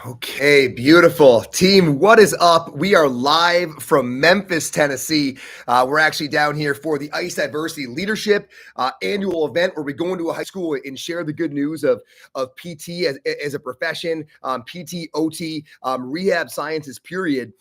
Okay, beautiful. Team, what is up? We are live from Memphis, Tennessee. We're actually down here for the ICE Diversity Leadership annual event where we go into a high school and share the good news of PT as a profession, PT, OT, rehab sciences, period,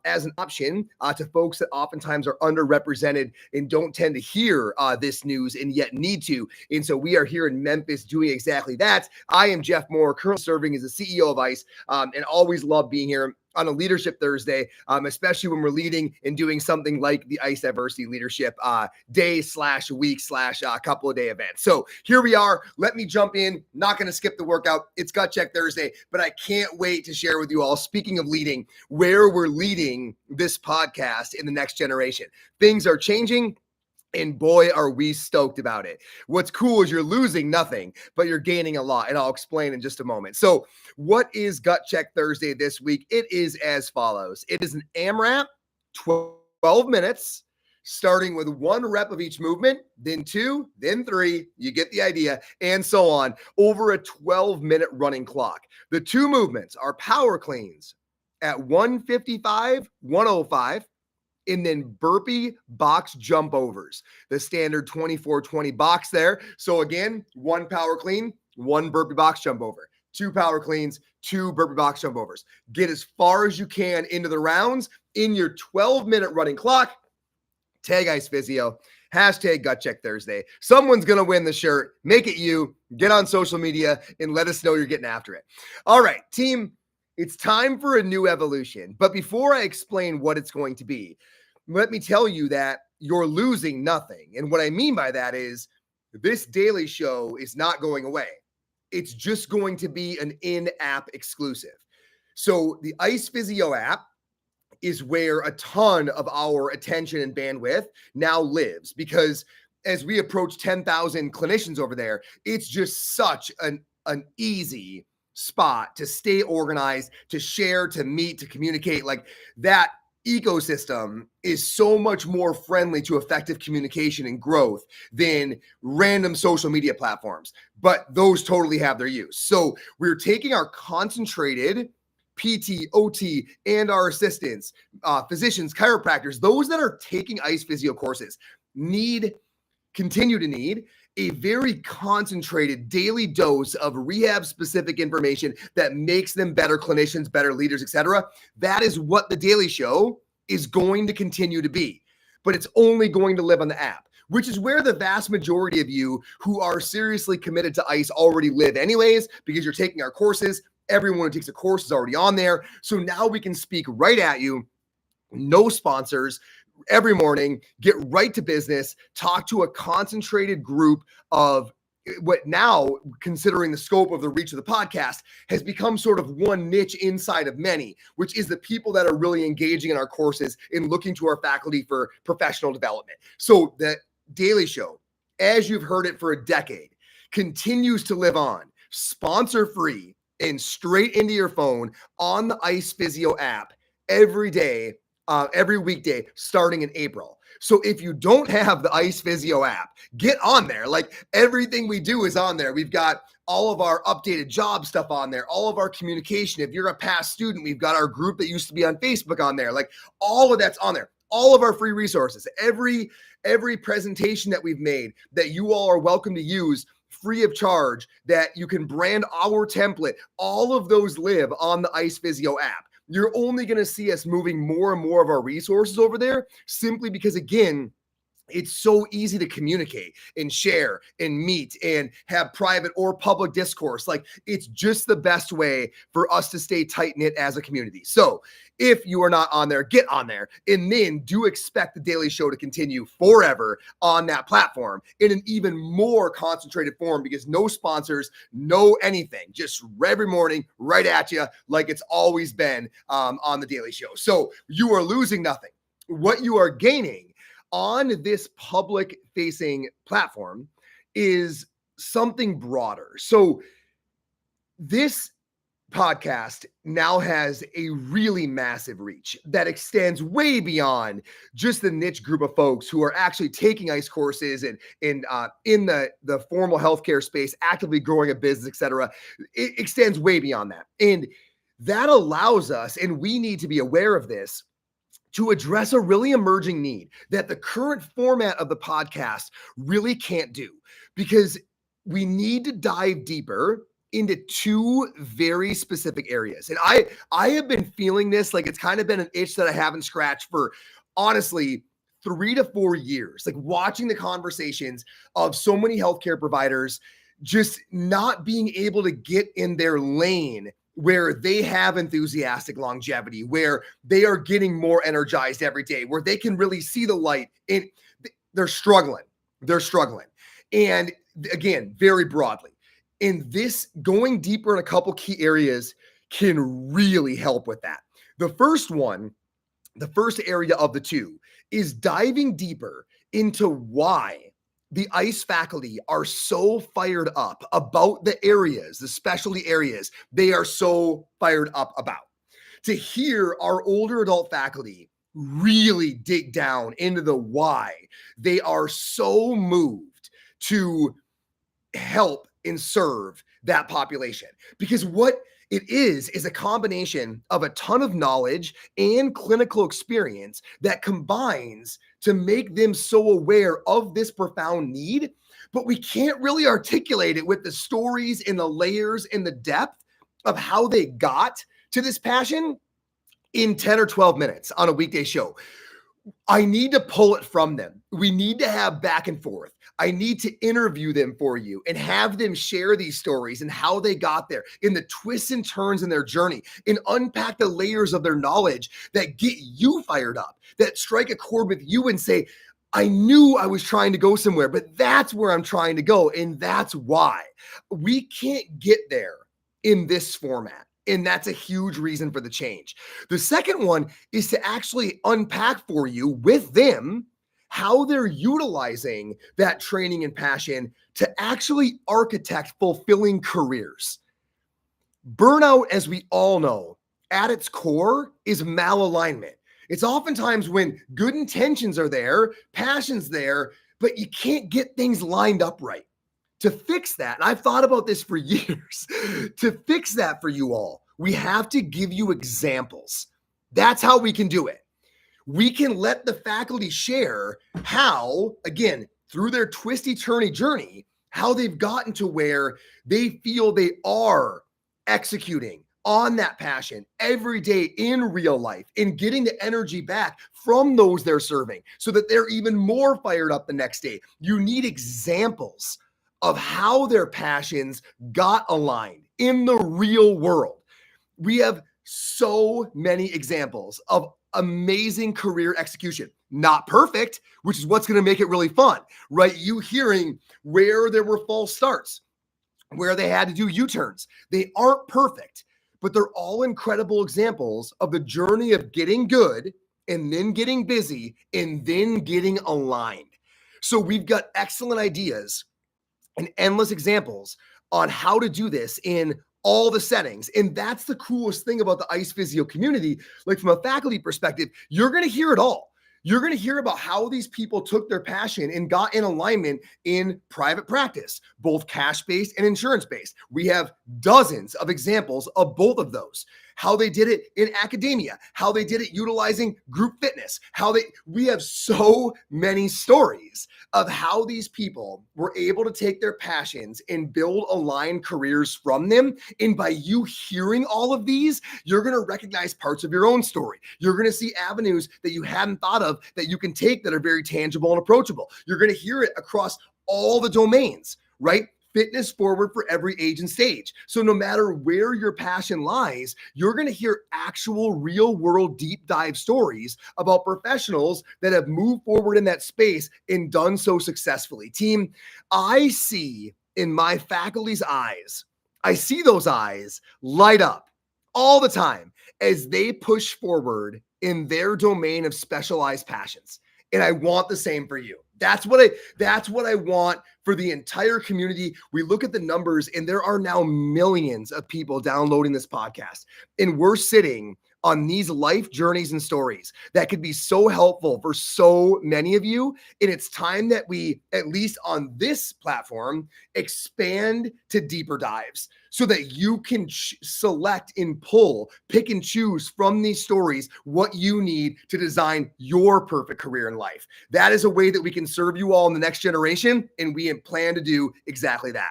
as an option to folks that oftentimes are underrepresented and don't tend to hear this news and yet need to. And so we are here in Memphis doing exactly that. I am Jeff Moore, currently serving as the CEO of ICE. And always love being here on a Leadership Thursday, especially when we're leading and doing something like the ICE Diversity Leadership day/week/couple of day event. So here we are. Let me jump in. Not going to skip the workout. It's Gut Check Thursday, but I can't wait to share with you all, speaking of leading, where we're leading this podcast in the next generation. Things are changing. And boy, are we stoked about it. What's cool is you're losing nothing, but you're gaining a lot. And I'll explain in just a moment. So what is Gut Check Thursday this week? It is as follows. It is an AMRAP, 12 minutes, starting with 1 rep of each movement, then 2, then 3. You get the idea, and so on, over a 12-minute running clock. The 2 movements are power cleans at 155, 105. And then burpee box jump overs, the standard 24-20 box there. So again, 1 power clean, 1 burpee box jump over, 2 power cleans, 2 burpee box jump overs. Get as far as you can into the rounds in your 12-minute running clock. Tag ICE Physio, hashtag Gut Check Thursday. Someone's going to win the shirt. Make it you. Get on social media and let us know you're getting after it. All right, team. It's time for a new evolution. But before I explain what it's going to be, let me tell you that you're losing nothing. And what I mean by that is this daily show is not going away. It's just going to be an in-app exclusive. So the ICE Physio app is where a ton of our attention and bandwidth now lives, because as we approach 10,000 clinicians over there, it's just such an easy spot to stay organized, to share, to meet, to communicate. Like, that ecosystem is so much more friendly to effective communication and growth than random social media platforms, but those totally have their use. So we're taking our concentrated PT, OT, and our assistants, physicians, chiropractors, those that are taking ICE Physio courses continue to need a very concentrated daily dose of rehab-specific information that makes them better clinicians, better leaders, etc. That is what the Daily Show is going to continue to be. But it's only going to live on the app, which is where the vast majority of you who are seriously committed to ICE already live anyways, because you're taking our courses. Everyone who takes a course is already on there. So now we can speak right at you. No sponsors. Every morning, get right to business, talk to a concentrated group of what now, considering the scope of the reach of the podcast, has become sort of one niche inside of many, which is the people that are really engaging in our courses and looking to our faculty for professional development. So the Daily Show, as you've heard it for a decade, continues to live on, sponsor-free and straight into your phone on the ICE Physio app every day. Every weekday starting in April. So if you don't have the ICE Physio app, get on there. Like, everything we do is on there. We've got all of our updated job stuff on there, all of our communication. If you're a past student, we've got our group that used to be on Facebook on there. Like, all of that's on there. All of our free resources, every presentation that we've made that you all are welcome to use free of charge, that you can brand our template. All of those live on the ICE Physio app. You're only going to see us moving more and more of our resources over there, simply because, again, it's so easy to communicate and share and meet and have private or public discourse. Like, it's just the best way for us to stay tight-knit as a community. So if you are not on there, get on there, and then do expect the Daily Show to continue forever on that platform in an even more concentrated form, because no sponsors, no anything, just every morning right at you like it's always been on the Daily Show. So you are losing nothing. What you are gaining on this public facing platform is something broader. So this podcast now has a really massive reach that extends way beyond just the niche group of folks who are actually taking ICE courses and in the formal healthcare space, actively growing a business, etc. It extends way beyond that. And that allows us, and we need to be aware of this, to address a really emerging need that the current format of the podcast really can't do, because we need to dive deeper into two very specific areas. And I have been feeling this, like it's kind of been an itch that I haven't scratched for, honestly, 3 to 4 years, like watching the conversations of so many healthcare providers just not being able to get in their lane where they have enthusiastic longevity, where they are getting more energized every day, where they can really see the light. And they're struggling. They're struggling. And again, very broadly, in this, going deeper in a couple key areas can really help with that. The first area of the two is diving deeper into why the ICE faculty are so fired up about the areas, the specialty areas they are so fired up about. To hear our older adult faculty really dig down into the why they are so moved to help and serve that population. Because what it is a combination of a ton of knowledge and clinical experience that combines to make them so aware of this profound need, but we can't really articulate it with the stories and the layers and the depth of how they got to this passion in 10 or 12 minutes on a weekday show. I need to pull it from them. We need to have back and forth. I need to interview them for you and have them share these stories and how they got there, in the twists and turns in their journey, and unpack the layers of their knowledge that get you fired up, that strike a chord with you and say, I knew I was trying to go somewhere, but that's where I'm trying to go. And that's why we can't get there in this format. And that's a huge reason for the change. The second one is to actually unpack for you with them how they're utilizing that training and passion to actually architect fulfilling careers. Burnout, as we all know, at its core is malalignment. It's oftentimes when good intentions are there, passion's there, but you can't get things lined up right. To fix that, and I've thought about this for years, to fix that for you all, we have to give you examples. That's how we can do it. We can let the faculty share how, again, through their twisty-turny journey, how they've gotten to where they feel they are executing on that passion every day in real life, and getting the energy back from those they're serving so that they're even more fired up the next day. You need examples of how their passions got aligned in the real world. We have so many examples of amazing career execution. Not perfect, which is what's going to make it really fun, right? You hearing where there were false starts, where they had to do U-turns. They aren't perfect, but they're all incredible examples of the journey of getting good and then getting busy and then getting aligned. So we've got excellent ideas and endless examples on how to do this in all the settings. And that's the coolest thing about the ICE Physio community. Like, from a faculty perspective, you're going to hear it all. You're going to hear about how these people took their passion and got in alignment in private practice, both cash-based and insurance-based. We have dozens of examples of both of those. How they did it in academia, how they did it utilizing group fitness, we have so many stories of how these people were able to take their passions and build aligned careers from them. And by you hearing all of these, you're going to recognize parts of your own story. You're going to see avenues that you hadn't thought of that you can take that are very tangible and approachable. You're going to hear it across all the domains, right? Fitness forward for every age and stage. So no matter where your passion lies, you're going to hear actual real world deep dive stories about professionals that have moved forward in that space and done so successfully. Team, I see in my faculty's eyes, I see those eyes light up all the time as they push forward in their domain of specialized passions. And I want the same for you. That's what I want for the entire community. We look at the numbers, and there are now millions of people downloading this podcast, and we're sitting on these life journeys and stories that could be so helpful for so many of you. And it's time that we, at least on this platform, expand to deeper dives so that you can select and pull, pick and choose from these stories what you need to design your perfect career in life. That is a way that we can serve you all in the next generation, and we plan to do exactly that.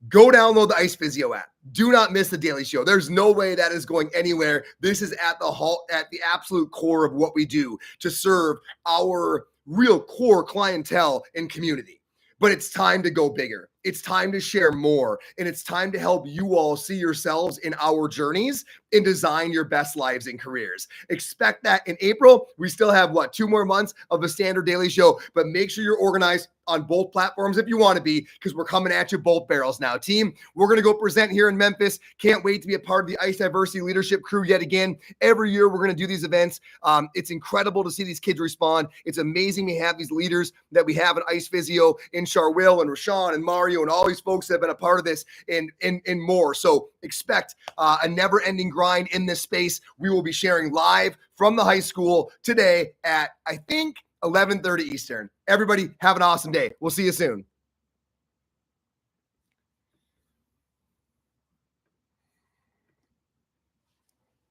Go download the Ice Physio app. Do not miss the daily show. There's no way that is going anywhere. This is at the absolute core of what we do to serve our real core clientele and community. But it's time to go bigger. It's time to share more. And it's time to help you all see yourselves in our journeys and design your best lives and careers. Expect that in April. We still have 2 more months of a standard daily show, but make sure you're organized on both platforms if you want to be, because we're coming at you both barrels now. Team, we're going to go present here in Memphis. Can't wait to be a part of the ICE Diversity Leadership crew yet again. Every year we're going to do these events. It's incredible to see these kids respond. It's amazing we have these leaders that we have at ICE Physio, in Charwill and Rashawn and Mario and all these folks that have been a part of this and more. So expect a never-ending grind in this space. We will be sharing live from the high school today at, I think, 11:30 Eastern. Everybody have an awesome day. We'll see you soon.